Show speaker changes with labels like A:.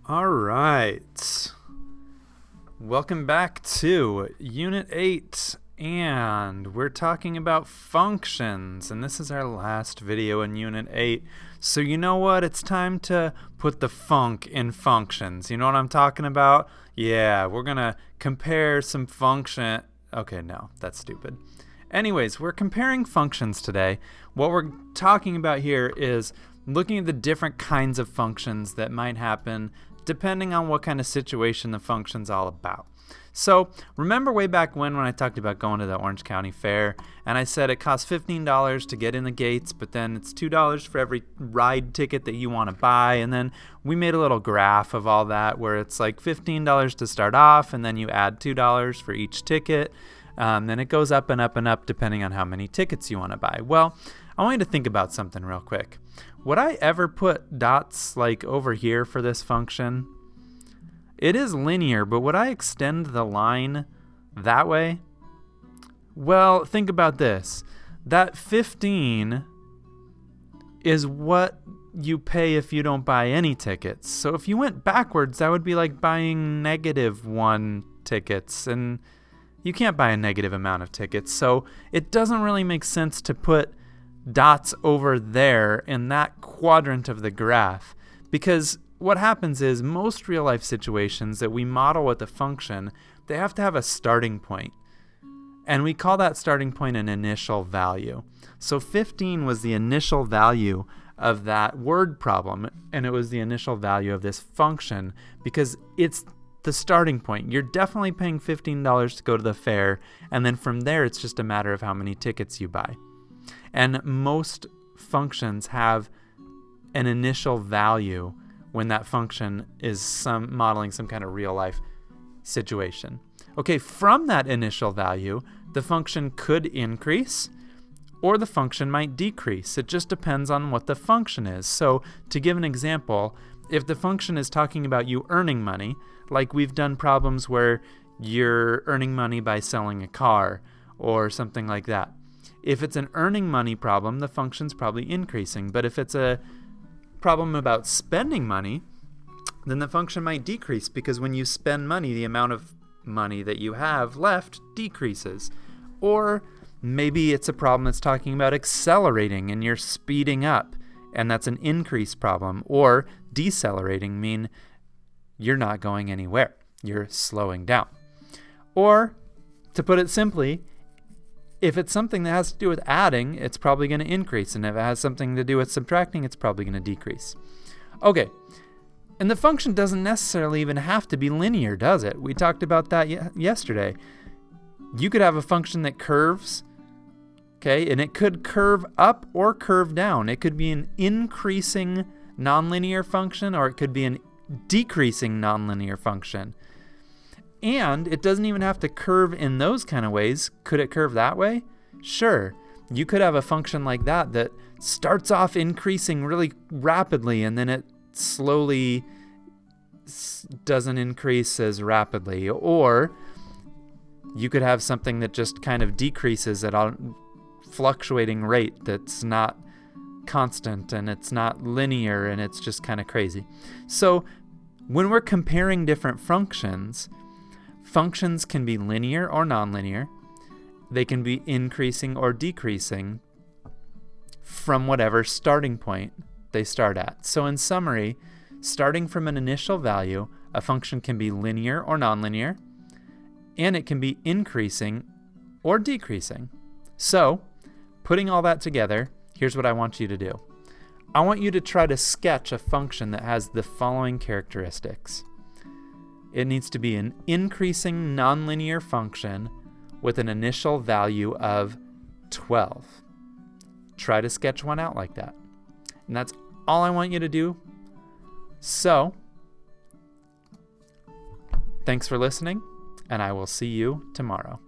A: All right. Welcome back to Unit 8, and we're talking about functions, and this is our last video in Unit 8. So you know what? It's time to put the funk in functions. You know what I'm talking about? Yeah, we're going to compare some function... Okay, no, that's stupid. Anyways, we're comparing functions today. What we're talking about here is looking at the different kinds of functions that might happen depending on what kind of situation the function's all about. So remember way back when I talked about going to the Orange County Fair, and I said it costs $15 to get in the gates, but then it's $2 for every ride ticket that you want to buy, and then we made a little graph of all that where it's like $15 to start off, and then you add $2 for each ticket. Then it goes up and up and up depending on how many tickets you want to buy. Well, I want you to think about something real quick. Would I ever put dots like over here for this function? It is linear, but would I extend the line that way? Well, think about this. That 15 is what you pay if you don't buy any tickets. So if you went backwards, that would be like buying -1 tickets, and you can't buy a negative amount of tickets. So it doesn't really make sense to put dots over there in that quadrant of the graph, because what happens is most real life situations that we model with a function, they have to have a starting point, and we call that starting point an initial value. So 15 was the initial value of that word problem, and it was the initial value of this function because it's the starting point. You're definitely paying $15 to go to the fair, and then from there it's just a matter of how many tickets you buy. And most functions have an initial value when that function is modeling some kind of real life situation. Okay, from that initial value, the function could increase or the function might decrease. It just depends on what the function is. So to give an example, if the function is talking about you earning money, like we've done problems where you're earning money by selling a car or something like that. If it's an earning money problem, the function's probably increasing. But if it's a problem about spending money, then the function might decrease, because when you spend money, the amount of money that you have left decreases. Or maybe it's a problem that's talking about accelerating and you're speeding up, and that's an increase problem. Or decelerating mean you're not going anywhere, you're slowing down. Or, to put it simply, if it's something that has to do with adding, it's probably going to increase. And if it has something to do with subtracting, it's probably going to decrease. Okay, and the function doesn't necessarily even have to be linear, does it? We talked about that yesterday. You could have a function that curves, okay, and it could curve up or curve down. It could be an increasing nonlinear function, or it could be an decreasing nonlinear function. And it doesn't even have to curve in those kind of ways. Could it curve that way? Sure. You could have a function like that that starts off increasing really rapidly, and then it slowly doesn't increase as rapidly. Or you could have something that just kind of decreases at a fluctuating rate that's not constant, and it's not linear, and it's just kind of crazy. So when we're comparing different functions can be linear or nonlinear. They can be increasing or decreasing from whatever starting point they start at. So in summary, starting from an initial value, a function can be linear or nonlinear, and it can be increasing or decreasing. So, putting all that together, here's what I want you to do. I want you to try to sketch a function that has the following characteristics. It needs to be an increasing nonlinear function with an initial value of 12. Try to sketch one out like that. And that's all I want you to do. So, thanks for listening, and I will see you tomorrow.